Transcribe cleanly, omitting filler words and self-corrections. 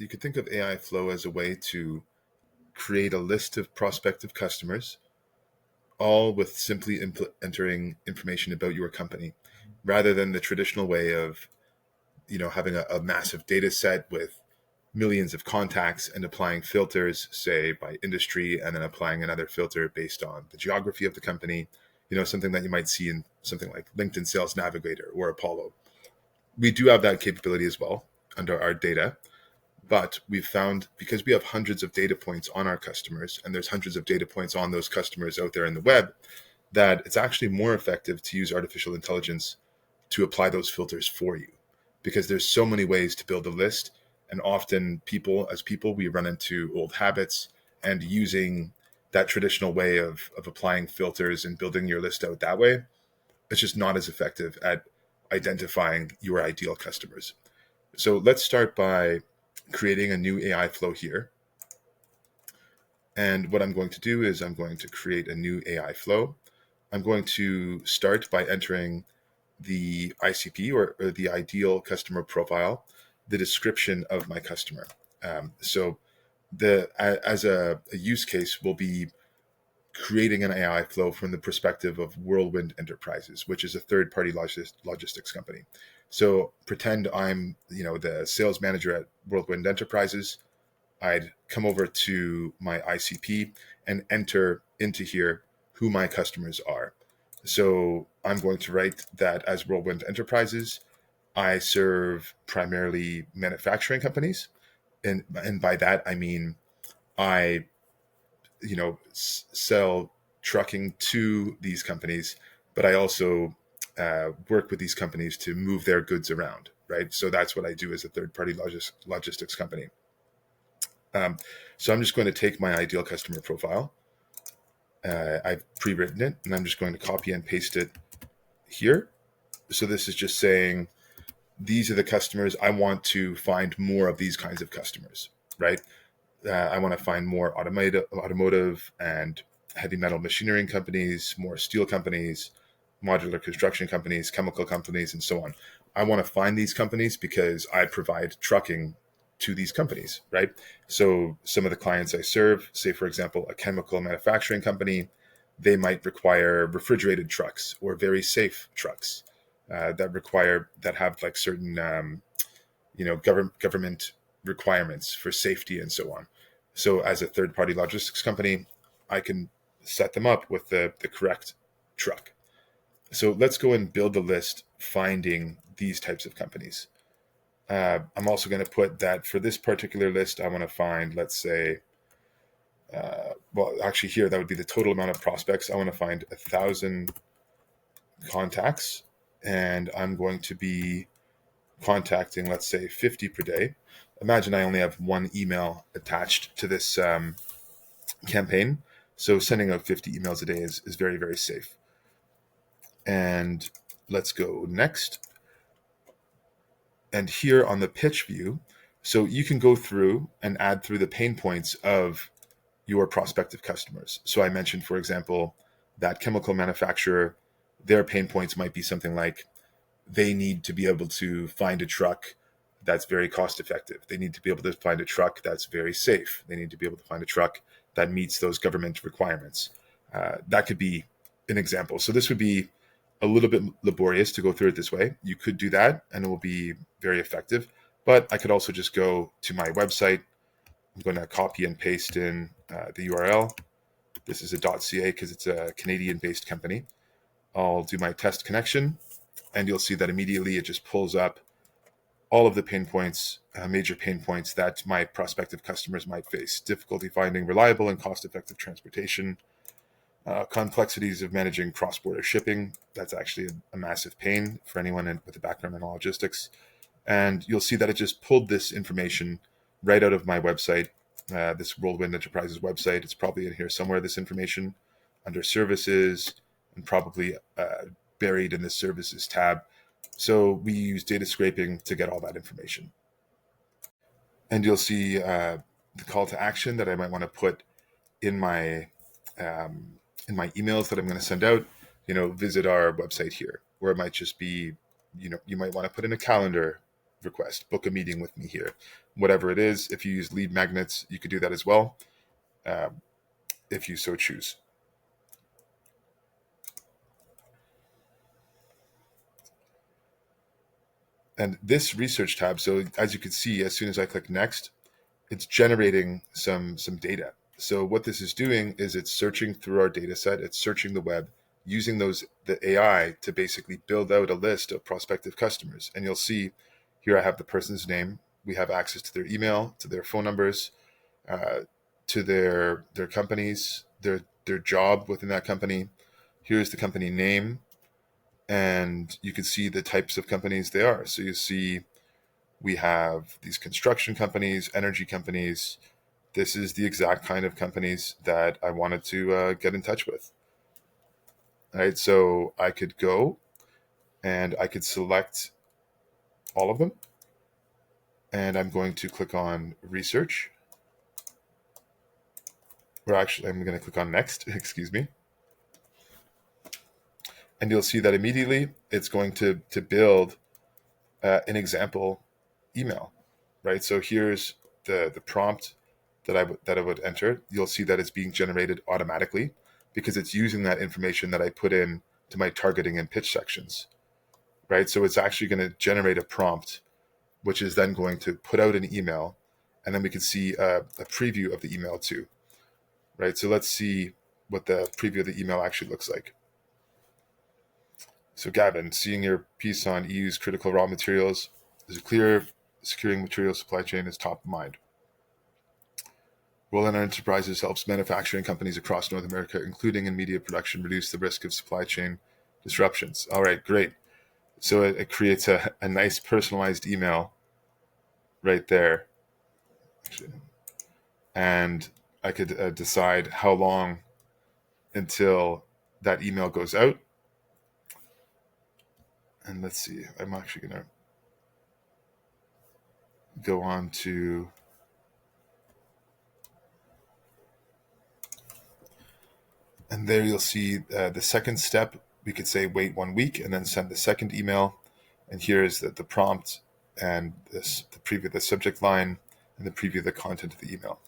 you could think of AIFlow as a way to create a list of prospective customers, all with simply entering information about your company, rather than the traditional way of having a massive data set with millions of contacts and applying filters, say by industry, and then applying another filter based on the geography of the company. Something that you might see in something like LinkedIn Sales Navigator or Apollo. We do have that capability as well under our data, but we've found, because we have hundreds of data points on our customers, and there's hundreds of data points on those customers out there in the web, that it's actually more effective to use artificial intelligence to apply those filters for you, because there's so many ways to build a list. And often as people, we run into old habits, and using that traditional way of applying filters and building your list out that way, it's just not as effective at identifying your ideal customers. So let's start by creating a new AI flow here. And what I'm going to do is I'm going to create a new AI flow. I'm going to start by entering the ICP, or the ideal customer profile, the description of my customer. So as a use case, we'll be creating an AI flow from the perspective of Whirlwind Enterprises, which is a third-party logistics company. So pretend I'm the sales manager at Whirlwind Enterprises. I'd come over to my ICP and enter into here who my customers are. So I'm going to write that as Whirlwind Enterprises, I serve primarily manufacturing companies. And by that, I mean, I, sell trucking to these companies, but I also work with these companies to move their goods around, right? So that's what I do as a third-party logistics company. So I'm just going to take my ideal customer profile. I've pre-written it, and I'm just going to copy and paste it here. So this is just saying, these are the customers. I want to find more of these kinds of customers, right? I want to find more automotive and heavy metal machinery companies, more steel companies, modular construction companies, chemical companies, and so on. I want to find these companies because I provide trucking to these companies, right? So some of the clients I serve, say, for example, a chemical manufacturing company, they might require refrigerated trucks or very safe trucks that have like certain, government requirements for safety and so on. So as a third-party logistics company, I can set them up with the correct truck. So let's go and build a list finding these types of companies. I'm also going to put that for this particular list, I want to find, let's say, actually here, that would be the total amount of prospects. I want to find 1,000 contacts, and I'm going to be contacting, let's say, 50 per day. Imagine I only have one email attached to this campaign. So sending out 50 emails a day is very, very safe. And let's go next. And here on the pitch view, so you can go through and add through the pain points of your prospective customers. So I mentioned, for example, that chemical manufacturer, their pain points might be something like, they need to be able to find a truck that's very cost effective. They need to be able to find a truck that's very safe. They need to be able to find a truck that meets those government requirements. That could be an example. So this would be a little bit laborious to go through it this way. You could do that and it will be very effective. But I could also just go to my website. I'm going to copy and paste in the URL. This is a .ca because it's a Canadian-based company. I'll do my test connection, and you'll see that immediately it just pulls up all of the pain points, major pain points that my prospective customers might face. Difficulty finding reliable and cost-effective transportation, complexities of managing cross-border shipping. That's actually a massive pain for anyone with a background in logistics. And you'll see that it just pulled this information right out of my website, this Whirlwind Enterprises website. It's probably in here somewhere, this information, under services, and probably buried in the services tab. So we use data scraping to get all that information. And you'll see the call to action that I might want to put in my emails that I'm going to send out. Visit our website here, or it might just be, you might want to put in a calendar request, book a meeting with me here, whatever it is. If you use lead magnets, you could do that as well, if you so choose. And this research tab, so as you can see, as soon as I click next, it's generating some data. So what this is doing is it's searching through our data set, it's searching the web, using the AI to basically build out a list of prospective customers. And you'll see here I have the person's name. We have access to their email, to their phone numbers, to their companies, their job within that company. Here's the company name, and you can see the types of companies they are. So you see we have these construction companies, energy companies. This is the exact kind of companies that I wanted to get in touch with. All right, so I could go and I could select all of them. And I'm going to click on research. Or actually, I'm going to click on next, excuse me. And you'll see that immediately it's going to build an example email, right? So here's the prompt that I would enter. You'll see that it's being generated automatically because it's using that information that I put in to my targeting and pitch sections, right? So it's actually going to generate a prompt, which is then going to put out an email, and then we can see a preview of the email too, right? So let's see what the preview of the email actually looks like. So Gavin, seeing your piece on EU's critical raw materials, is clear securing material supply chain is top of mind. Roland Enterprises helps manufacturing companies across North America, including in media production, reduce the risk of supply chain disruptions. All right, great. So it creates a nice personalized email right there. And I could decide how long until that email goes out. And let's see, I'm actually going to go on to and there you'll see the second step. We could say wait 1 week and then send the second email. And here is the prompt and the preview of the subject line and the preview of the content of the email.